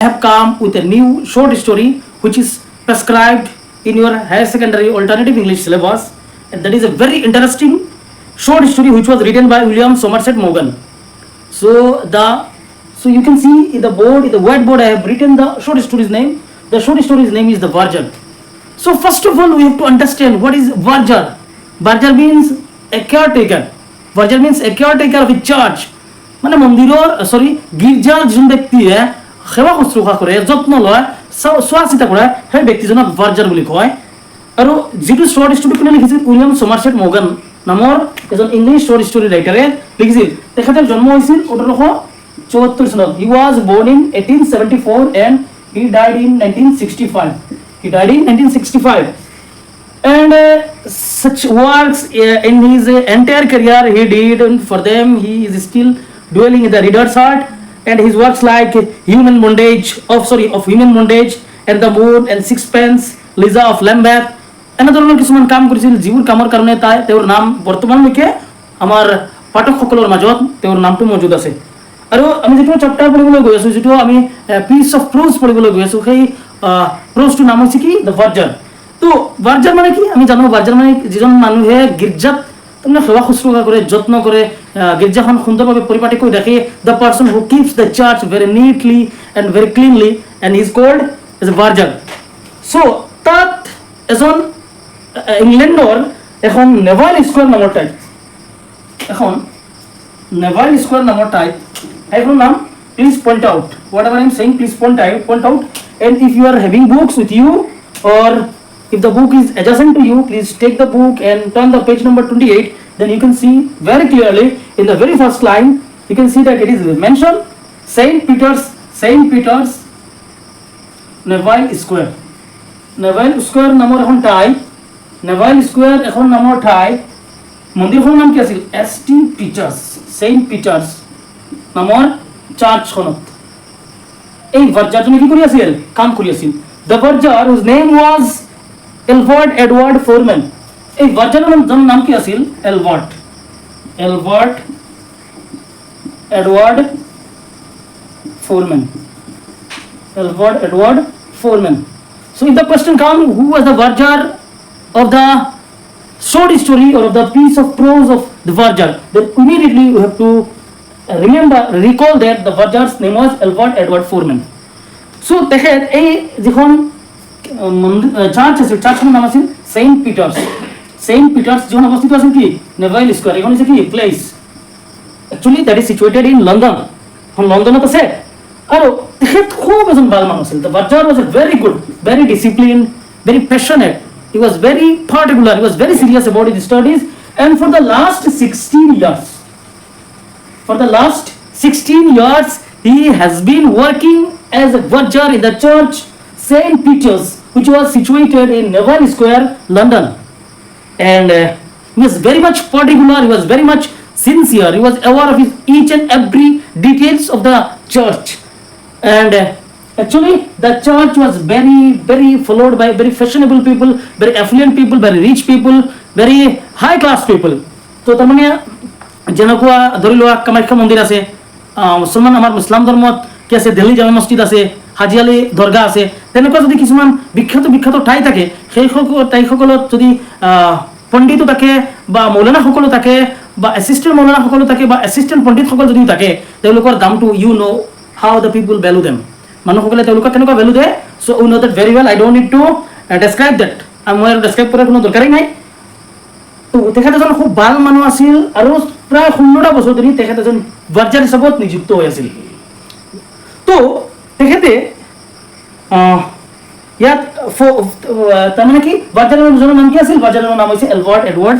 have come with a new short story which is prescribed in your higher secondary alternative English syllabus, and that is a very interesting short story which was written by William Somerset Maugham. So you can see in the board, in the whiteboard, I have written the short story's name. The short story's name is The Verger. So first of all, we have to understand what is Verger. Verger means a caretaker. Verger means a caretaker of a church. মানে মন্দিৰৰ গীৰ্জাৰ যিজন ব্যক্তিয়ে সেৱা শুশ্ৰূষা কৰে, যত্ন লয়, চোৱা চিতা কৰে, সেই ব্যক্তিজনক ভাৰ্জাৰ বুলি কয়। আৰু যিটো শ্বৰ্ট ষ্টৰী কোনে লিখিছিল, উইলিয়াম চমাৰছেট মৰ্গান নামৰ এজন ইংলিছ শ্বৰ্ট ষ্টৰী ৰাইটাৰে লিখিছিল। তেখেতৰ জন্ম হৈছিল 1874 চনত। He was born in 1874 and he died in 1965. He died in 1965. And such works in his entire career he did, and for them he is still dwelling in the reader's heart. And his works like Human Bondage and The Moon and Sixpence, Liza of Lambeth, এনেধৰণৰ কিছুমান কাম কৰিছিল, যিবোৰ কামৰ কাৰণে তেওঁৰ নাম বৰ্তমানলৈকে আমাৰ পাঠকসকলৰ মাজত তেওঁৰ নামটো মজুদ আছে। আৰু আমি যিটো চেপ্টাৰ পঢ়িবলৈ গৈ আছোঁ, যিটো আমি পিচ অফ প্ৰ'জ পঢ়িবলৈ গৈ আছোঁ, সেই প্ৰ'জটোৰ নাম হৈছে কি, দ্য ভাৰ্জাৰ। তো ভাৰ্জাৰ মানে কি আমি জানো, ভাৰ্জাৰ মানে যিজন মানুহে গীৰ্জাত তাৰমানে সেৱা শুশ্ৰূষা কৰে, যত্ন কৰে, গীৰ্জাখন সুন্দৰভাৱে পৰিপাটি কৰি ৰাখে। The person who keeps the church very neatly and very cleanly and he is called as a verger. So' তাত এজন ইংলেণ্ডৰ এখন নেভাইল স্কোৱাৰ নামৰ ঠাইত, সেইখনৰ নাম please point out, whatever I am saying, please point out, and if you are having books with you or if the book is adjacent to you, please take the book and turn the page number 28. Then you can see very clearly in the very first line, you can see that it is mentioned Saint Peter's Neville Square. Neville Square নামৰ এখন ঠাই, Neville Square এখন নামৰ ঠাই, মন্দিৰখনৰ নাম কি আছিল, ST Peters, Saint Peters নামৰ চাৰ্চখনত এই ভাৰ্জাৰজনে কি কৰি আছিল, কাম কৰি আছিল। The Verger, whose name was Elward Edward Foreman. এই ভাৰ্জাৰৰ নাম কি আছিল, Elward Edward Foreman. So if the question comes, who was the Verger of the short story or of the piece of prose of the Verger, then immediately you have to recall that the Verger's name was Elward Edward Foreman. So তেখেত এই যিখন search আছিল, চাৰ্চখনৰ নাম আছিল Saint Peters, যিখন অৱস্থিত আছিল কি, নেভাইল স্কোৱাৰ। এইখন হৈছে কি place, actually that is situated in London, এখন লণ্ডনত আছে। আৰু তেখেত খুব এজন ভাল মানুহ আছিল। The verger was a very good, very discipline, very passionate, he was very particular, he was very serious about his studies, and for the last 16 years he has been working as a verger in the church Saint Peter's, which was situated in Neville Square, London. And he was very much particular, he was very much sincere, he was aware of each and every details of the church. And actually the church was very followed by very fashionable people, very affluent people, very rich people, very high class people. তো তাৰমানে যেনেকুৱা ধৰি লোৱা কামাখ্যা মন্দিৰ আছে, মুছলমান আমাৰ ইছলাম ধৰ্মত কি আছে, দিল্লী জামে মছজিদ আছে, হাজি আলি দৰগাহ আছে, তেনেকুৱা যদি কিছুমান বিখ্যাত ঠাই থাকে, সেই ঠাইসকলত যদি পণ্ডিতো থাকে বা মৌলানাসকলো থাকে বা এছিষ্টেণ্ট মৌলানাসকলো থাকে বা এছিষ্টেণ্ট পণ্ডিতসকল যদিও থাকে, তেওঁলোকৰ দামটো you know' how the people ভেলু দেম, মানুহসকলে তেওঁলোকক কেনেকুৱা ভেলু দিয়ে। চ' উই ন' that very well, I don't need to describe that, মই আৰু ডেছক্ৰাইব কৰাৰ কোনো দৰকাৰেই নাই। তো তেখেত এজন খুব ভাল মানুহ আছিল আৰু প্ৰায় 16টা বছৰ ধৰি তেখেত এজন ভাৰ্জাৰ হিচাপত নিযুক্ত হৈ আছিল। তো তেখেতে ইয়াত তাৰমানে কি ভাৰ্জাৰৰ নাম কি আছিল, ভাৰ্জাৰৰ নাম হৈছে এলৱাৰ্ড এডৱাৰ্ড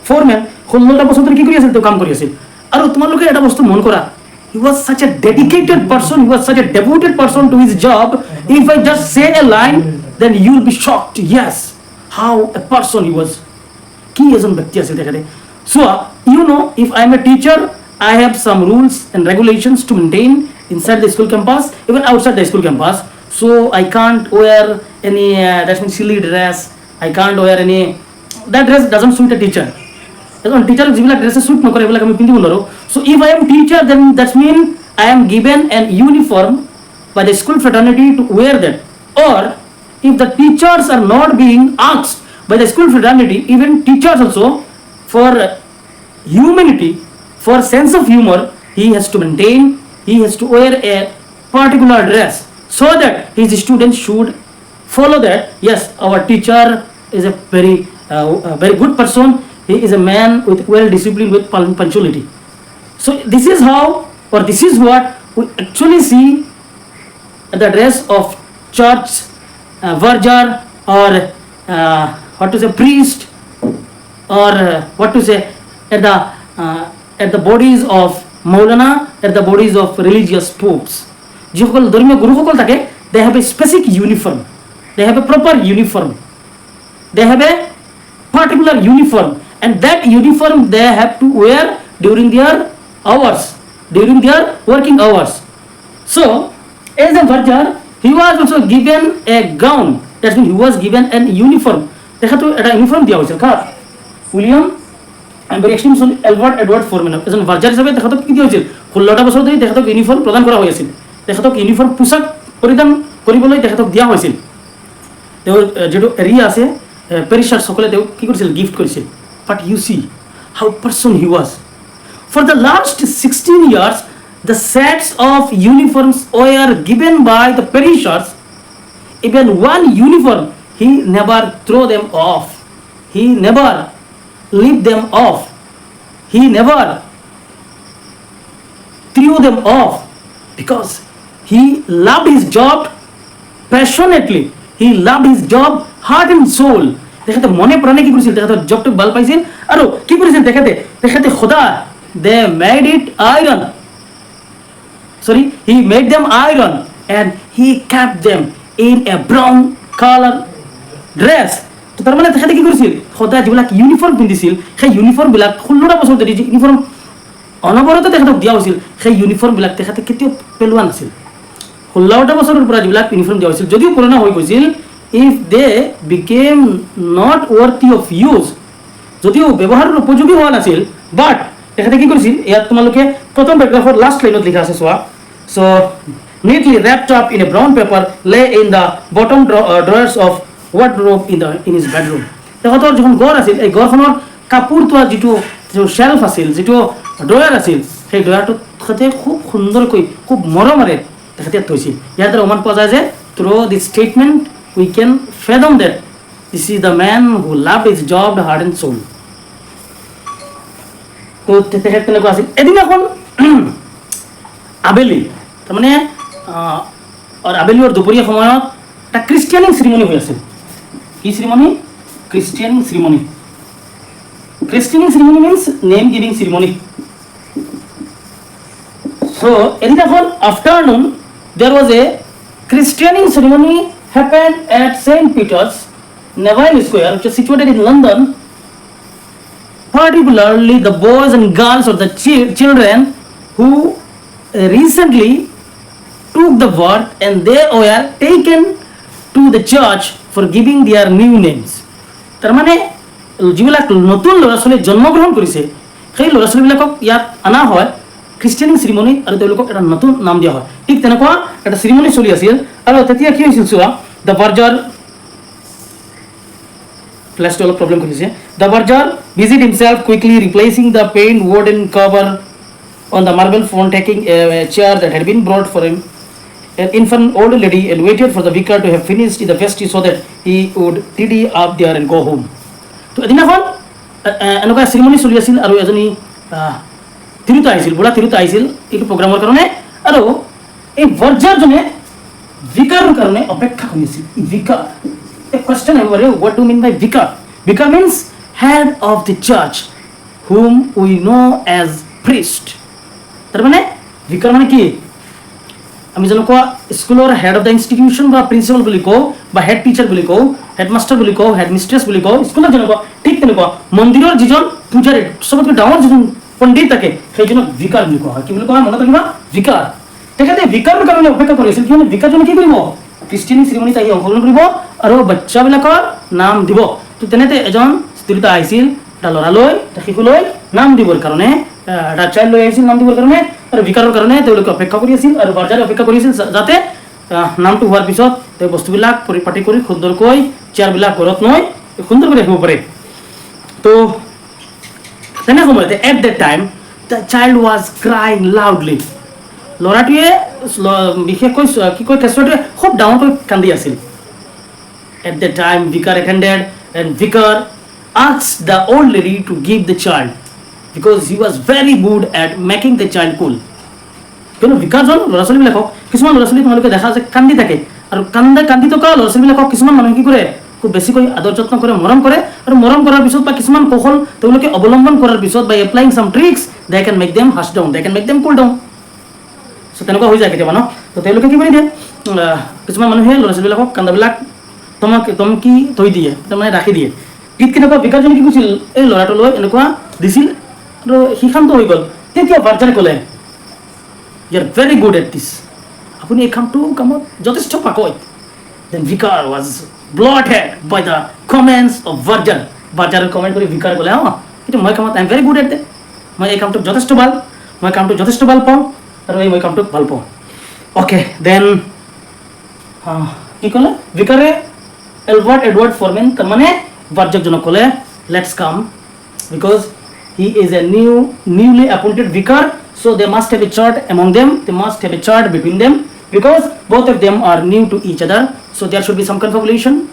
ফৰমেন। 16টা বছৰ ধৰি কি কৰি আছিল, তেওঁ কাম কৰি আছিল। আৰু তোমালোকে এটা বস্তু মন কৰা, he was such a dedicated person, he was such a devoted person to his job. If I just say a line, then you will be shocked, yes, how a person he was, কি এজন ব্যক্তি আছিল তেখেতে। So you know, if I am a teacher, I have some rules and regulations to maintain inside the school campus, even outside the school campus. So I can't wear any that means silly dress, I can't wear any, that dress doesn't suit a teacher. এজন teacher যিবিলাক ড্ৰেছে suit নকৰে, এইবিলাক আমি পিন্ধিব নোৱাৰোঁ। So' if I am teacher, then that's mean I am given an uniform by the school fraternity to wear that, or if the teachers are not being asked by the school fraternity, even teachers also, for humanity, for sense of humor, he has to maintain, he has to wear a particular dress so that his students should follow that. Yes, our teacher is a very good person, he is a man with well disciplined, with punctuality. So this is how, or this is what we actually see the dress of church varjar, or what to say, priest, or what to say, at the bodies of maulana, at the bodies of religious popes. যিসকল ধর্মীয় গুরুসকল থাকে, they have a specific uniform, they have a proper uniform, they have a particular uniform, and that uniform they have to wear during their hours, during their working hours. So as a varjar, he was also given a gown, that means he was given an uniform. দেখাতো এটা uniform দেওয়া হয়েছিল কার? William এক্সটিমসন Albert Edward foreman এজন ভার্জার হিসাবে দেখাতো কি দেওয়া হয়েছিল? 16টা বছৰ ধৰি দেখাতক ইউনিফৰ্ম প্ৰদান কৰা হৈছিল, দেখাতক ইউনিফৰ্ম পোছাক পৰিধান কৰিবলৈ দেখাতক দিয়া হৈছিল। তেওঁৰ যিটো এৰিয়া আছে পেৰিচাৰ সকলে তেওঁ কি কৰিছিল? গিফ্ট কৰিছিল। But you see how person he was. For the last 16 years the sets of uniforms were given by the perishers. Even one uniform he never throw them off, he never leave them off, he never threw them off, because he loved his job passionately, he loved his job heart and soul. দেখাতে মনে প্রাণে কি করেছিল? দেখাতে জবটক ভাল পাইছিল আৰু কি করেছিল? দেখাতে খোদা, they made it iron, sorry, he made them iron and he kept them in a brown color dress. তো তার মানে তেখেতে কি কৰিছিল? সদায় যিবিলাক ইউনিফৰ্ম পিন্ধিছিল, সেই ইউনিফৰ্মবিলাক 16টা বছৰ ধৰি যি ইউনিফৰ্ম অনবৰতে তেখেতক দিয়া হৈছিল, সেই ইউনিফৰ্মবিলাক তেখেতে কেতিয়াও পেলোৱা নাছিল। 16টা বছৰৰ পৰা যিবিলাক ইউনিফৰ্ম দিয়া হৈছিল, যদিও পুৰণা হৈ গৈছিল, if they became not worthy of use, যদিও ব্যৱহাৰৰ উপযোগী হোৱা নাছিল, বাট তেখেতে কি কৰিছিল? ইয়াত তোমালোকে প্ৰথম পেৰাগ্ৰাফৰ লাষ্ট লাইনত লিখা আছে, চোৱা। So neatly wrapped up in a brown paper lay in the bottom drawers of wardrobe in his bedroom. তেখেতৰ যখন ঘৰ আছিল, এই ঘৰখনৰ কাপোৰ তোৱা যিটো শেল্ফ আছিল, যিটো ড্ৰয়াৰ আছিল, সেই ড্ৰয়াৰটোত তেখেতে খুব সুন্দৰকৈ, খুব মৰমেৰে তেখেতে থৈছিল। ইয়াৰ দ্বাৰা অনুমান পোৱা যায় যে থ্ৰু দিছ statement we can fathom that this is the man who loved his job heart and soul. তো তেখেত তেনেকুৱা আছিল। এদিনাখন আবেলি, তাৰমানে আবেলি আৰু দুপৰীয়া সময়ত এটা খ্ৰীষ্টিয়ানিং চেৰিমনি হৈ আছিল। কি ceremony? Christening ceremony. Christening ceremony means name giving ceremony. So এদিনাখন afternoon there was a christening ceremony happened at St. Peter's, Neville Square, which is situated in London. Particularly the boys and girls or the children who recently took the word and they were taken to the church for giving their new names. তাৰ মানে যিবিলাক নতুন ল'ৰা ছোৱালী জন্মগ্ৰহণ কৰিছে, সেই ল'ৰা ছোৱালীবিলাকক ইয়াত অনা হয় খ্ৰীষ্টিয়ানিং চেৰিমনি, আৰু তেওঁলোকক এটা নতুন নাম দিয়া হয়। ঠিক তেনেকুৱা এটা চেৰিমনি চলি আছিল। আৰু তেতিয়া কি হৈছিল চোৱা, দ্য ভাৰ্জাৰ, ফ্লেছটো অলপ প্ৰব্লেম কৰিছে। The verger busied himself quickly replacing the paint wooden cover on the marble front, taking a chair that had been brought for him, an infant old lady, and waited for the vicar to have finished the feast so that he would tidy up there and go home. তো এদিনাখন এনেকুৱা ceremony চলি আছিল, আৰু এজনী তিৰোতা আহিছিল, বুঢ়া তিৰোতা আহিছিল এইটো প্ৰগ্ৰামৰ কাৰণে, আৰু এই ভাৰ্জাৰজনে ভিকাৰৰ কাৰণে অপেক্ষা কৰি আছিল। ভিকাৰ, a question I worry, what do you mean by vicar? Vicar means head of the church, whom we know as priest. তাৰ মানে ভিকাৰ মানে কি? আমি যেনেকুৱা স্কুলৰ হেড অফ দ্য ইনষ্টিটিউশ্যন বা প্ৰিন্সিপাল বুলি কওঁ, বা হেড টিচাৰ বুলি কওঁ, হেডমাষ্টাৰ বুলি কওঁ, হেড মিষ্ট্ৰেছ বুলি কওঁ, স্কুলত যেনেকুৱা, ঠিক তেনেকুৱা মন্দিৰৰ যিজন পূজাৰী, চবতকৈ ডাঙৰ যিজন পণ্ডিত থাকে, সেইজনক ভিকাৰ বুলি কোৱা হয়। কি বুলি কোৱা হয়? মনত ৰাখিবা, ভিকাৰ। তেখেতে ভিকাৰৰ কাৰণে অপেক্ষা কৰিছিল, কিয়নো ভিকাৰজনে কি কৰিব? খ্ৰীষ্টিয়ানিং চেৰিমনিত আহি অংশগ্ৰহণ কৰিব আৰু বাচ্চাবিলাকৰ নাম দিব। তো তেনেতে এজন তিৰোতা আহিছিল, এটা ল'ৰালৈ, এটা শিশুলৈ নাম দিবৰ কাৰণে, এটা চাইল্ড লৈ আহিছিল নাম দিবৰ কাৰণে, আৰু ভিকাৰৰ কাৰণে তেওঁলোকে অপেক্ষা কৰি আছিল, আৰু ভাৰ্জাৰে অপেক্ষা কৰি আছিল যাতে নামটো হোৱাৰ পিছত তেওঁ বস্তুবিলাক পৰিপাটি কৰি সুন্দৰকৈ চেয়াৰবিলাক ঘৰত নয় সুন্দৰকৈ ৰাখিব পাৰে তো তেনে সময়তে at that time the child was crying loudly ল'ৰাটোৱে বিশেষকৈ কি কয় কেঁচুৱাটোৱে খুব ডাঙৰকৈ কান্দি আছিল at the time vicar attended and vicar asked the old lady to give the child because he was very good at making the child cool কিন্তু ভিকাৰজন ল'ৰা ছোৱালীবিলাকক কিছুমান ল'ৰা ছোৱালী তোমালোকে দেখা যে কান্দি থাকে আৰু কান্দি থকা ল'ৰা ছোৱালীবিলাকক কিছুমান মানুহে কি কৰে খুব বেছিকৈ আদৰ যত্ন কৰে আৰু মৰম কৰাৰ পিছত বা কিছুমান কৌশল তেওঁলোকে অৱলম্বন কৰাৰ পিছত বা applying some tricks they can make them হাছ down they can make them cool down চ' তেনেকুৱা হৈ যায় কেতিয়াবা ন তো তেওঁলোকে কি কৰি দিয়ে কিছুমান মানুহে ল'ৰা ছোৱালীবিলাকক কান্দাবিলাক তমকি থৈ দিয়ে তাৰমানে ৰাখি দিয়ে গীত কেনেকুৱা ভিকাৰজনে কি কৈছিল এই ল'ৰাটোলৈ এনেকুৱা দিছিল আৰু সি শান্ত হৈ গ'ল তেতিয়া ভাৰ্জানে ক'লে you are very good at this আপুনি এই কামত যথেষ্ট পাকৈত then vicar was bloated by the comments of ভাৰ্জানে কমেণ্ট কৰি ভিকাৰ ক'লে কিন্তু মই কামত I am very good at that মই এই কামটোক যথেষ্ট ভাল পাওঁ আৰু মই কামটোক ভাল পাওঁ অ'কে দেন কি ক'লে ভিকাৰে এডৱাৰ্ড ফৰমেন তাৰমানে ভাৰ্জাকজনক ক'লে let's come because he is a newly appointed vicar so they must have a chart among them they must have a chart between them because both of them are new to each other so there should be some confabulation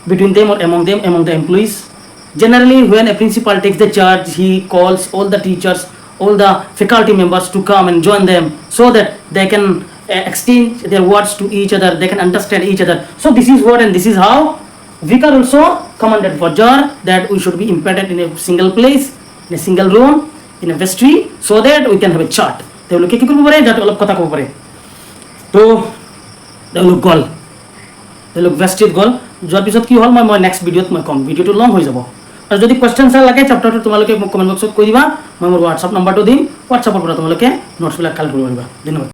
between them or among the employees generally when a principal takes the charge he calls all the teachers all the faculty members to come and join them so that they can exchange their words to each other they can understand each other so this is what and this is how vicar also commanded Varjar that we should be embedded in a single place in a single room in a vestry so that we can have a chart তেওঁলোকে কি কৰিব পাৰে যাতে অলপ কথা ক'ব পাৰে তো তেওঁলোক ভেষ্ট্ৰিত গ'ল যোৱাৰ পিছত কি হ'ল মই নেক্সট ভিডিঅ'ত মই ক'ম ভিডিঅ'টো লং হৈ যাব আৰু যদি কুৱেশ্যন চাৰ লাগে চেপ্টাৰটো তোমালোকে মোক কমেণ্ট বক্সত কৈ দিবা মই মোৰ হোৱাটছআপ নম্বৰটো দিম হোৱাটছআপৰ পৰা তোমালোকে নোটছবিলাক কালেক্ট কৰিব পাৰিবা ধন্যবাদ